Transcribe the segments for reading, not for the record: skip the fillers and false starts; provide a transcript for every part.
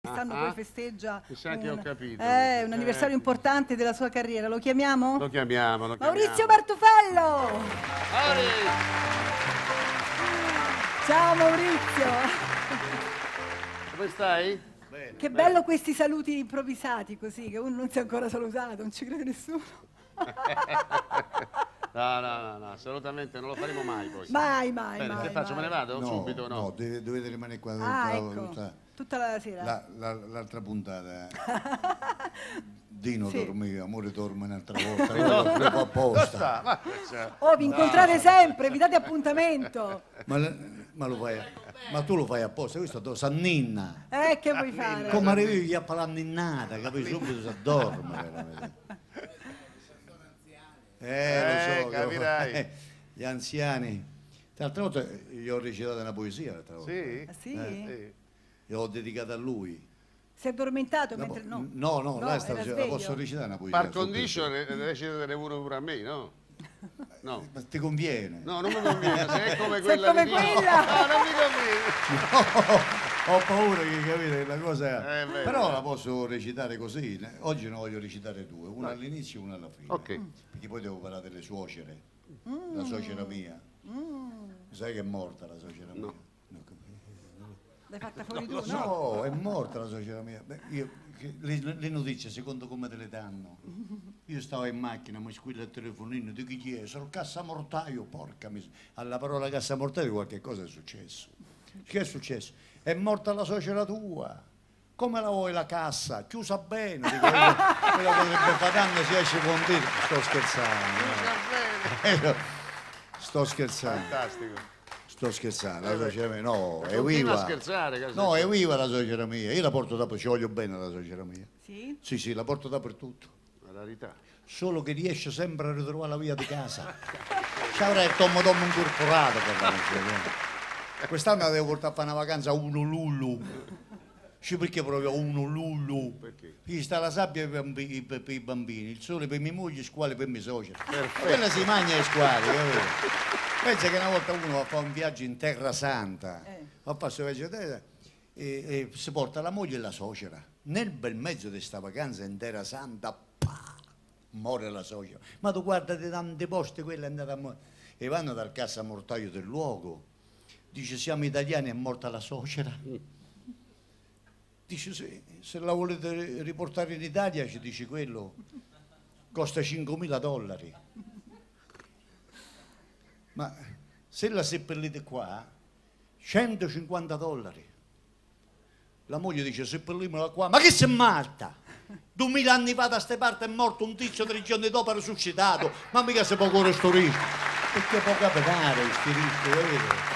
quest'anno poi festeggia Mi sa che ho capito. un anniversario importante della sua carriera. Lo chiamiamo? Lo chiamiamo. Maurizio Martufello! Ciao Maurizio! Come stai? Che bello questi saluti improvvisati così, che uno non si è ancora salutato, non ci crede nessuno. No, assolutamente non lo faremo mai poi. Mai. Che faccio? Me ne vado? No, Subito? no, dovete rimanere qua Tutta la sera. l'altra puntata. Dino Sì. dormiva, amore dorme un'altra volta, lo fa apposta. Vi incontrate sempre, vi date appuntamento. Ma lo fai, ma tu lo fai apposta, questo s'anninna. Che vuoi fare? Come arrivi gli appa l'anninnata, capisci? Subito si addorme veramente. Lo so, capirai. gli anziani. L'altra volta gli ho recitato una poesia, l'altra volta. Sì? Sì? Sì. E ho dedicato a lui. Si è addormentato mentre... No, là sta, era la sveglio. posso recitare una poesia. Par condicio recitare uno pure a me, no? No. Ma ti conviene? No, non mi conviene, se è come Se è quella come di Dino. quella. No, non mi conviene. Ho paura che capite la cosa. vero. Però la posso recitare così. Oggi ne voglio recitare due, una all'inizio e una alla fine. Ok. Perché poi devo parlare delle suocere. La suocera mia. Sai che è morta la suocera mia? No. L'hai fatta fuori tu, no? No, è morta la suocera mia. Beh, le notizie secondo come te le danno? Io stavo in macchina, mi squilla il telefonino, di chi è? Sono il cassamortaio, porca miseria. Alla parola cassamortaio qualche cosa è successo. Che è successo? È morta la suocera tua. Come la vuoi la cassa? Chiusa bene. Dico, quella potrebbe fare danno si esce con te. Sto scherzando. Sto scherzando. Fantastico. Sto scherzando, la suocera mia, no, è Continua a viva. scherzare. che No, è viva la suocera mia. Io la porto dappertutto, ci voglio bene la suocera mia. Sì? Sì, la porto dappertutto. La verità. Solo che riesce sempre a ritrovare la via di casa. Ci avrei il tommo incorporato per la miseria. Quest'anno la devo portare a fare una vacanza a Honolulu. Sì, perché proprio a Honolulu? Perché? Qui sta la sabbia per i bambini, il sole per mia moglie, il squale per mia suocera. Quella si mangia i squali, capito? Pensa che una volta uno va a fare un viaggio in Terra Santa, va a fare questo viaggio in Terra e si porta la moglie e la suocera. Nel bel mezzo di questa vacanza in Terra Santa, muore la suocera. Ma tu guarda di tanti posti, quella è andata a morire. E vanno dal cassamortaio del luogo. Dice, siamo italiani, è morta la suocera. Dice, se la volete riportare in Italia, ci dice quello, costa $5.000. Ma se la seppellite qua, $150. La moglie dice, seppellimela qua, ma che sei matta? 2000 anni fa da ste parti è morto un tizio 3 giorni dopo era suscitato, ma mica si può correre sto rischio. Perché può capitare sti rischi, capite?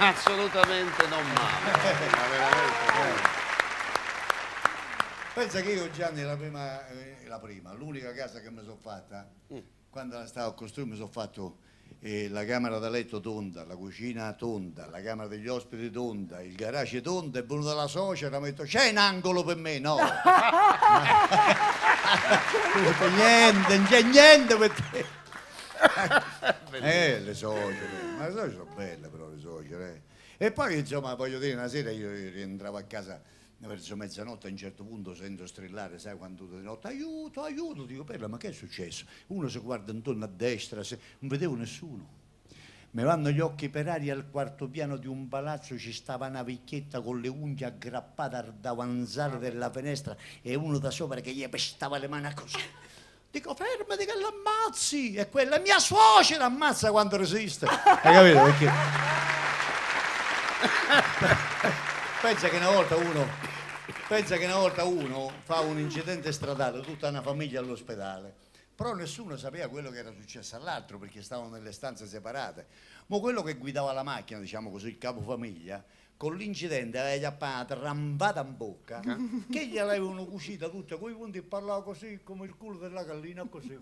Assolutamente non male. Ma veramente. Pensa che io Gianni l'unica casa che mi sono fatta, quando la stavo a costruire mi sono fatto la camera da letto tonda, la cucina tonda, la camera degli ospiti tonda, il garage tonda, è venuta la suocera, mi ha detto c'è un angolo per me? No. Niente, non c'è niente per te. Le suocere, ma le suocere sono belle però le suocere. E poi insomma voglio dire, una sera io rientravo a casa verso mezzanotte, a un certo punto sento strillare, sai quando di notte, aiuto, aiuto, dico Perla, ma che è successo? Uno si guarda intorno a destra, non vedevo nessuno. Mi vanno gli occhi per aria, al quarto piano di un palazzo ci stava una vecchietta con le unghie aggrappate al davanzale della finestra e uno da sopra che gli pestava le mani così. Dico fermati che l'ammazzi! E quella mia suocera ammazza quando resiste. Hai capito? Perché? Pensa che una volta uno fa un incidente stradale, tutta una famiglia all'ospedale, però nessuno sapeva quello che era successo all'altro perché stavano nelle stanze separate. Ma quello che guidava la macchina, diciamo così, il capofamiglia, con l'incidente aveva appena rampata in bocca, che gliel'avevano cucita tutta, coi punti e parlava così, come il culo della gallina, così.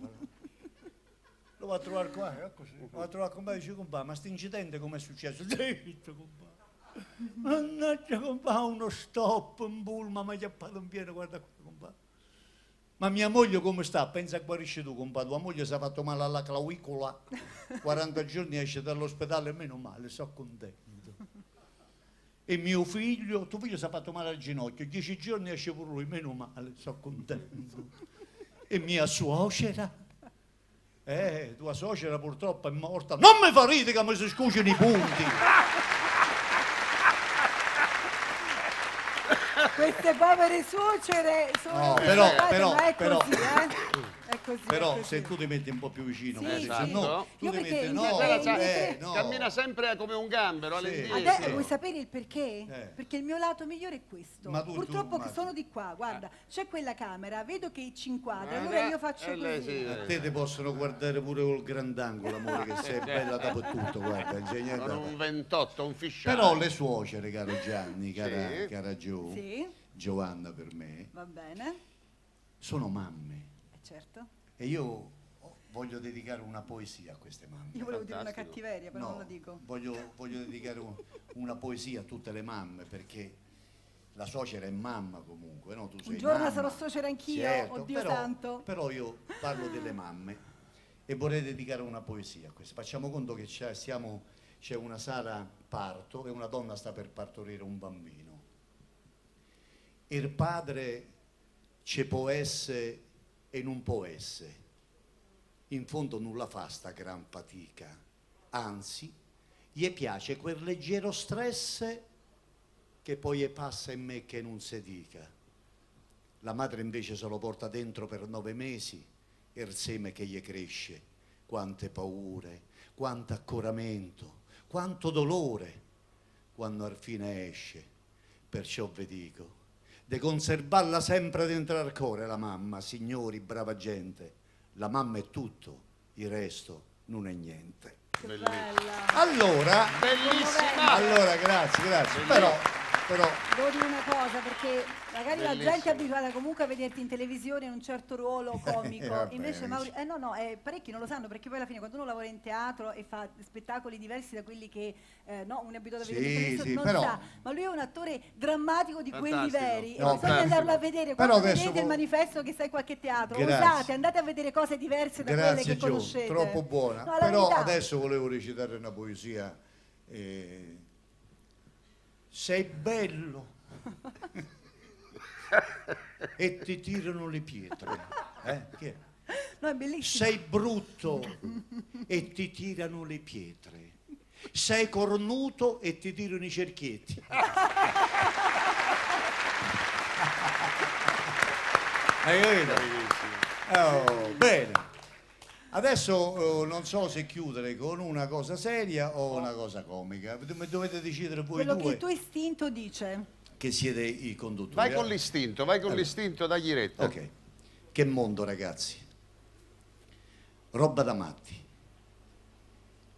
Lo va a trovare qua, così. Lo va a trovare con me e dice, compà, ma sto incidente com'è successo? Zitto, compà. Mannaggia, compà, uno stop, un pullman, mi ha chiappato in pieno, guarda qua, compà. Ma mia moglie come sta? Pensa a guarisci tu, compà. Tua moglie si è fatto male alla clavicola, 40 giorni esce dall'ospedale, meno male, sono contento. E mio figlio, tuo figlio si è fatto male al ginocchio, 10 giorni esce pure lui, meno male, sono contento. E mia suocera, tua suocera purtroppo è morta. Non mi fa ridere che mi si scucino i punti. Queste povere suocere sono No, però- ma è però- così, È così. Però è così. se tu ti metti un po' più vicino, Sì, così, sì. se no, tu Io ti perché metti, in no, genere- no. Cammina sempre come un gambero Sì. all'indietro. Vuoi sapere il perché? Perché il mio lato migliore è questo. Ma tu- Purtroppo ma- sono di qua, guarda, c'è quella camera, vedo che ci inquadra, Guarda, allora io faccio e lei così. sì. A te ti possono guardare pure col grandangolo, amore, che sei bella dappertutto, guarda, non c'è niente Con da un fare. 28, un fisciale. Però le suocere, caro Gianni, Sì. cara Gio, Sì, Giovanna per me, va bene, sono mamme. certo. E io voglio dedicare una poesia a queste mamme. Io volevo dire una Fantastico. cattiveria, però non No, lo dico. voglio dedicare una poesia a tutte le mamme, perché la suocera è mamma comunque, no? Tu sei Un giorno mamma. sarò suocera anch'io, Certo, oddio però, santo. Però io parlo delle mamme e vorrei dedicare una poesia a queste. Facciamo conto che c'è una sala parto e una donna sta per partorire un bambino. Il padre ci può essere e non può essere. In fondo nulla fa sta gran fatica, anzi, gli piace quel leggero stress che poi gli passa in me che non si dica. La madre invece se lo porta dentro per 9 mesi, il seme che gli cresce, quante paure, quanto accoramento, quanto dolore, quando al fine esce. Perciò vi dico, de conservarla sempre dentro al cuore la mamma, signori, brava gente. La mamma è tutto, il resto non è niente. Che Bellissimo. bella. Bellissima. Allora, grazie. Però, Devo dire una cosa, perché magari la Bellissimo. gente è abituata comunque a vederti in televisione in un certo ruolo comico, Vabbè, invece amici. parecchi non lo sanno, perché poi alla fine quando uno lavora in teatro e fa spettacoli diversi da quelli che uno è abituato a vedere in Sì, televisione, sì, non però- sa, ma lui è un attore drammatico di quelli Fantastico. veri, e No, bisogna andarlo a vedere. Però Quando adesso vedete il vo- manifesto che sta in qualche teatro, Grazie. osate, andate a vedere cose diverse da quelle grazie che Gio, conoscete. troppo buona. No, la Però verità. adesso volevo recitare una poesia. Sei bello e ti tirano le pietre. Che è? No, è bellissimo. Sei brutto e ti tirano le pietre. Sei cornuto e ti tirano i cerchietti. Hai capito? Oh, bene. Adesso non so se chiudere con una cosa seria o una cosa comica. Dovete decidere voi Quello che due il tuo istinto dice. che siete i conduttori. Vai con l'istinto, dagli retta. Ok. Che mondo, ragazzi. Roba da matti.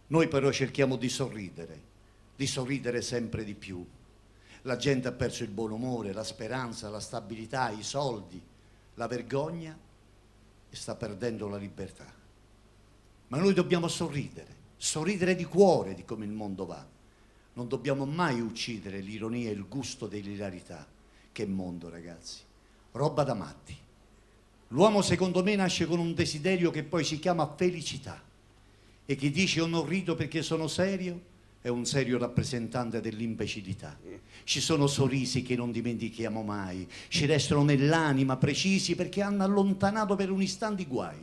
Noi però cerchiamo di sorridere sempre di più. La gente ha perso il buon umore, la speranza, la stabilità, i soldi, la vergogna e sta perdendo la libertà. Ma noi dobbiamo sorridere di cuore di come il mondo va. Non dobbiamo mai uccidere l'ironia e il gusto dell'ilarità. Che mondo, ragazzi. Roba da matti. L'uomo secondo me nasce con un desiderio che poi si chiama felicità. E chi dice io non rido perché sono serio è un serio rappresentante dell'imbecillità. Ci sono sorrisi che non dimentichiamo mai, ci restano nell'anima precisi perché hanno allontanato per un istante i guai.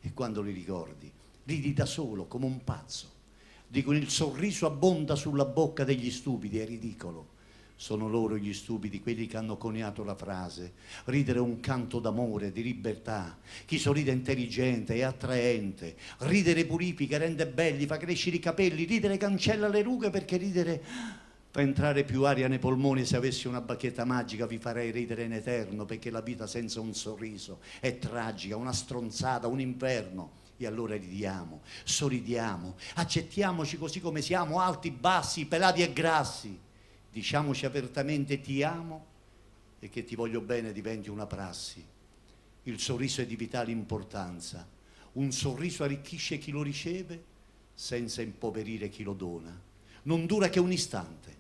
E quando li ricordi, ridi da solo come un pazzo. Dicono il sorriso abbonda sulla bocca degli stupidi, è ridicolo. Sono loro gli stupidi, quelli che hanno coniato la frase. Ridere è un canto d'amore, di libertà. Chi sorride è intelligente, è attraente. Ridere purifica, rende belli, fa crescere i capelli. Ridere cancella le rughe perché ridere fa entrare più aria nei polmoni. Se avessi una bacchetta magica vi farei ridere in eterno, perché la vita senza un sorriso è tragica, una stronzata, un inferno. E allora ridiamo, sorridiamo, accettiamoci così come siamo, alti, bassi, pelati e grassi. Diciamoci apertamente ti amo e che ti voglio bene diventi una prassi. Il sorriso è di vitale importanza. Un sorriso arricchisce chi lo riceve senza impoverire chi lo dona. Non dura che un istante,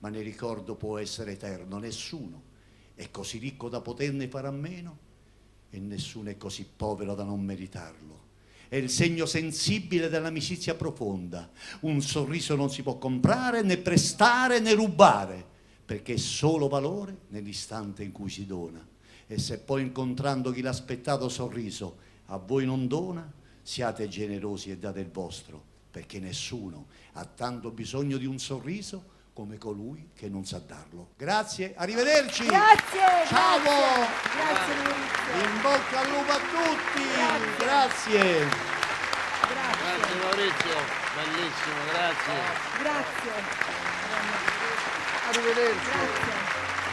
ma nel ricordo può essere eterno. Nessuno è così ricco da poterne fare a meno e nessuno è così povero da non meritarlo. È il segno sensibile dell'amicizia profonda. Un sorriso non si può comprare, né prestare, né rubare. perché è solo valore nell'istante in cui si dona. E se poi incontrando chi l'aspettato sorriso a voi non dona, siate generosi e date il vostro, perché nessuno ha tanto bisogno di un sorriso come colui che non sa darlo. Grazie, arrivederci. Grazie. Ciao. Grazie Maurizio. In bocca al lupo a tutti. Grazie. Grazie Maurizio, bellissimo, grazie. Grazie. Arrivederci. Grazie.